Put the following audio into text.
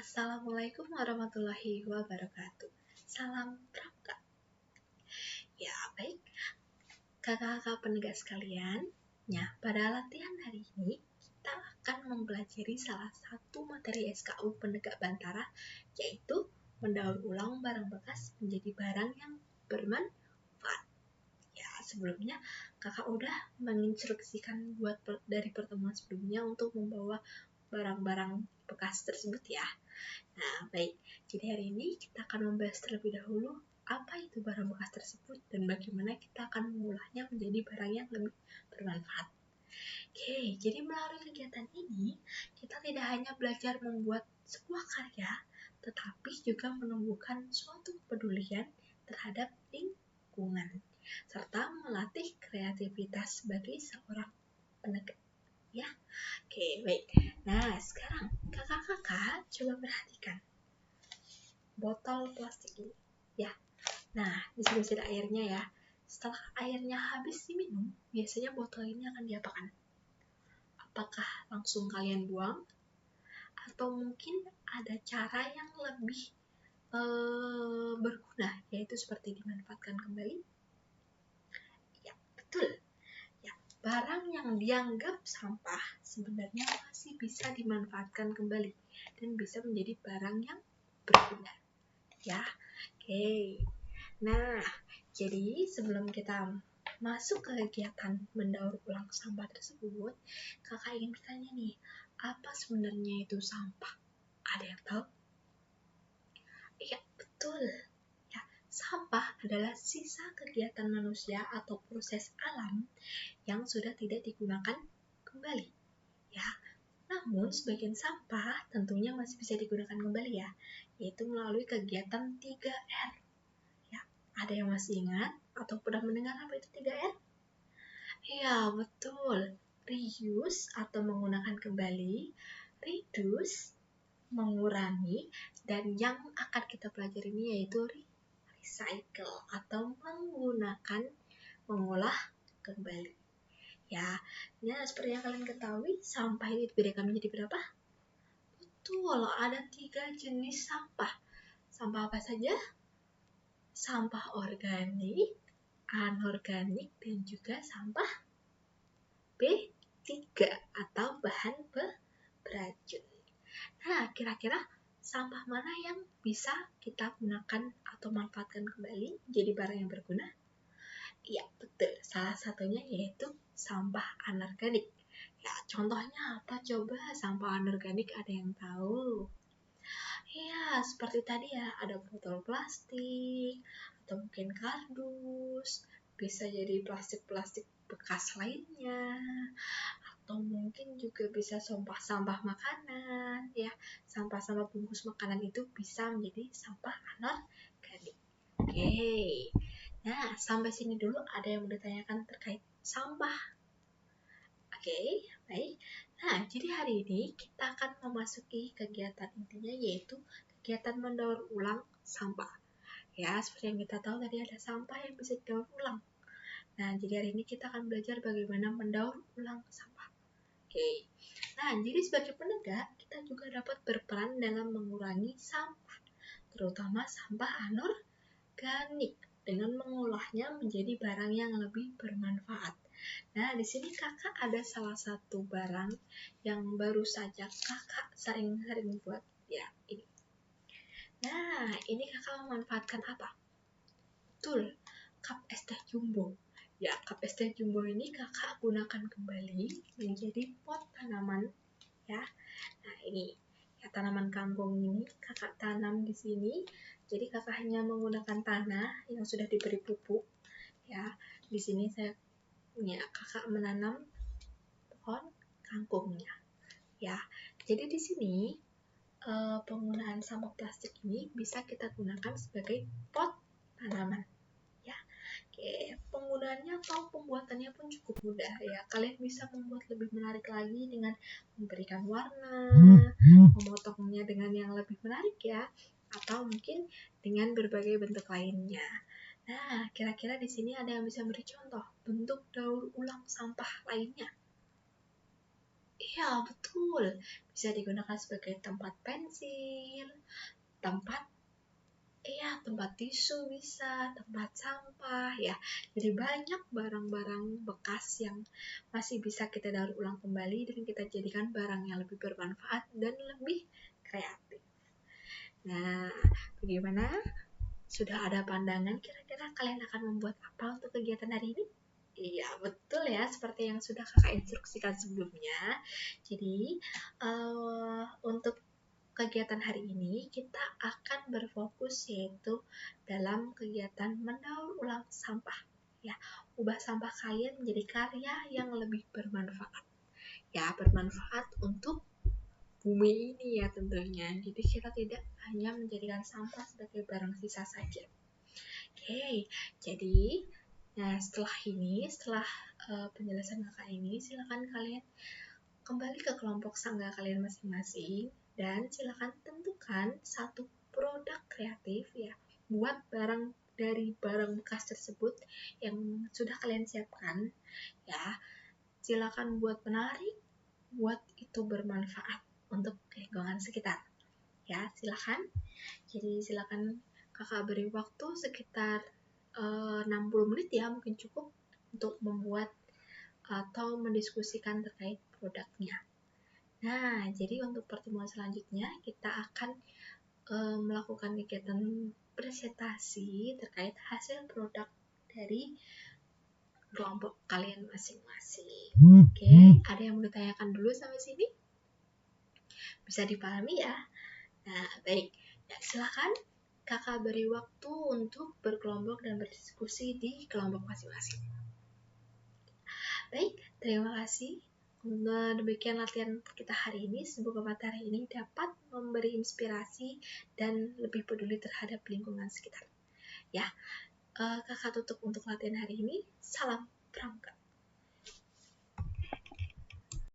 Assalamualaikum warahmatullahi wabarakatuh. Salam pramuka. Ya, baik. Kakak-kakak pendengar sekalian, pada latihan hari ini kita akan mempelajari salah satu materi SKU Penegak Bantara, yaitu mendaur ulang barang bekas menjadi barang yang bermanfaat. Ya, sebelumnya kakak udah menginstruksikan dari pertemuan sebelumnya untuk membawa barang-barang bekas tersebut ya. Nah, baik. Jadi hari ini kita akan membahas terlebih dahulu apa itu barang bekas tersebut dan bagaimana kita akan mengolahnya menjadi barang yang lebih bermanfaat. Oke, jadi melalui kegiatan ini, kita tidak hanya belajar membuat sebuah karya, tetapi juga menumbuhkan suatu kepedulian terhadap lingkungan, serta melatih kreativitas sebagai seorang penegak. Ya, oke, baik. Nah, sekarang kakak-kakak coba perhatikan botol plastik ini. Ya, nah di sini ada airnya ya. Setelah airnya habis diminum, biasanya botol ini akan diapakan? Apakah langsung kalian buang? Atau mungkin ada cara yang lebih berguna, yaitu seperti dimanfaatkan kembali? Ya, betul. Barang yang dianggap sampah sebenarnya masih bisa dimanfaatkan kembali dan bisa menjadi barang yang berguna. Ya, oke. Nah, jadi sebelum kita masuk ke kegiatan mendaur ulang sampah tersebut, kakak ingin bertanya nih, apa sebenarnya itu sampah? Ada yang tahu? Iya, betul. Sampah adalah sisa kegiatan manusia atau proses alam yang sudah tidak digunakan kembali. Ya, namun sebagian sampah tentunya masih bisa digunakan kembali ya, yaitu melalui kegiatan 3R. Ya, ada yang masih ingat atau pernah mendengar apa itu 3R? Iya, betul. Reuse atau menggunakan kembali, reduce mengurangi, dan yang akan kita pelajari ini yaitu recycle atau mengolah kembali. Ya, nah seperti yang kalian ketahui, sampah ini dibedakan menjadi berapa? Betul, ada 3 jenis sampah. Sampah apa saja? Sampah organik, anorganik, dan juga sampah B3 atau bahan beracun. Nah, kira-kira sampah mana yang bisa kita gunakan atau manfaatkan kembali jadi barang yang berguna? Iya, betul. Salah satunya yaitu sampah anorganik. Ya, contohnya apa coba sampah anorganik, ada yang tahu? Iya, seperti tadi ya, ada botol plastik, atau mungkin kardus, bisa jadi plastik-plastik bekas lainnya, atau mungkin juga bisa sampah makanan, ya. Sampah-sampah bungkus makanan itu bisa menjadi sampah anorganik. Oke. Nah, sampai sini dulu ada yang mau ditanyakan terkait sampah. Oke, baik. Nah, jadi hari ini kita akan memasuki kegiatan intinya yaitu kegiatan mendaur ulang sampah. Ya, seperti yang kita tahu tadi ada sampah yang bisa didaur ulang. Nah, jadi hari ini kita akan belajar bagaimana mendaur ulang sampah. Oke. Nah, jadi sebagai penegak, kita juga dapat berperan dalam mengurangi sampah, terutama sampah anorganik, dengan mengolahnya menjadi barang yang lebih bermanfaat. Nah, di sini kakak ada salah satu barang yang baru saja kakak sering-sering buat. Ya, ini. Nah, ini kakak memanfaatkan apa? Betul, cup es teh jumbo. Ya, cup es teh jumbo ini kakak gunakan kembali menjadi pot tanaman. Ya, nah ini ya, tanaman kangkung ini kakak tanam di sini. Jadi kakak hanya menggunakan tanah yang sudah diberi pupuk. Ya, di sini kakak menanam pohon kangkungnya. Ya, jadi di sini penggunaan sampah plastik ini bisa kita gunakan sebagai pot tanaman. Ya, oke, penggunaannya atau pembuatannya pun cukup mudah ya. Kalian bisa membuat lebih menarik lagi dengan memberikan warna, memotongnya dengan yang lebih menarik ya, atau mungkin dengan berbagai bentuk lainnya. Nah, kira-kira di sini ada yang bisa beri contoh bentuk daur ulang sampah lainnya? Iya, betul. Bisa digunakan sebagai tempat pensil, tempat tempat tisu bisa, tempat sampah ya. Jadi banyak barang-barang bekas yang masih bisa kita daur ulang kembali dan kita jadikan barang yang lebih bermanfaat dan lebih kreatif. Nah, bagaimana? Sudah ada pandangan kira-kira kalian akan membuat apa untuk kegiatan hari ini? Iya, betul ya, seperti yang sudah kakak instruksikan sebelumnya. Jadi, untuk kegiatan hari ini kita akan berfokus yaitu dalam kegiatan mendaur ulang sampah. Ya, ubah sampah kalian menjadi karya yang lebih bermanfaat. Ya, bermanfaat untuk bumi ini ya tentunya. Jadi kita tidak hanya menjadikan sampah sebagai barang sisa saja. Oke, jadi setelah penjelasan kakak ini, silakan kalian kembali ke kelompok sangga kalian masing-masing dan silakan tentukan satu produk kreatif ya buat barang dari barang bekas tersebut yang sudah kalian siapkan ya. Silakan buat menarik, buat itu bermanfaat untuk lingkungan sekitar ya. Silakan. Jadi silakan kakak beri waktu sekitar 60 menit ya, mungkin cukup untuk membuat atau mendiskusikan terkait produknya. Nah, jadi untuk pertemuan selanjutnya kita akan melakukan kegiatan presentasi terkait hasil produk dari kelompok kalian masing-masing. Oke, ada yang mau ditanyakan dulu sampai sini? Bisa dipahami ya? Nah, baik. Ya, silakan kakak beri waktu untuk berkelompok dan berdiskusi di kelompok masing-masing. Baik, terima kasih. Demikian latihan kita hari ini. Semoga materi ini dapat memberi inspirasi dan lebih peduli terhadap lingkungan sekitar. Ya, kakak tutup untuk latihan hari ini. Salam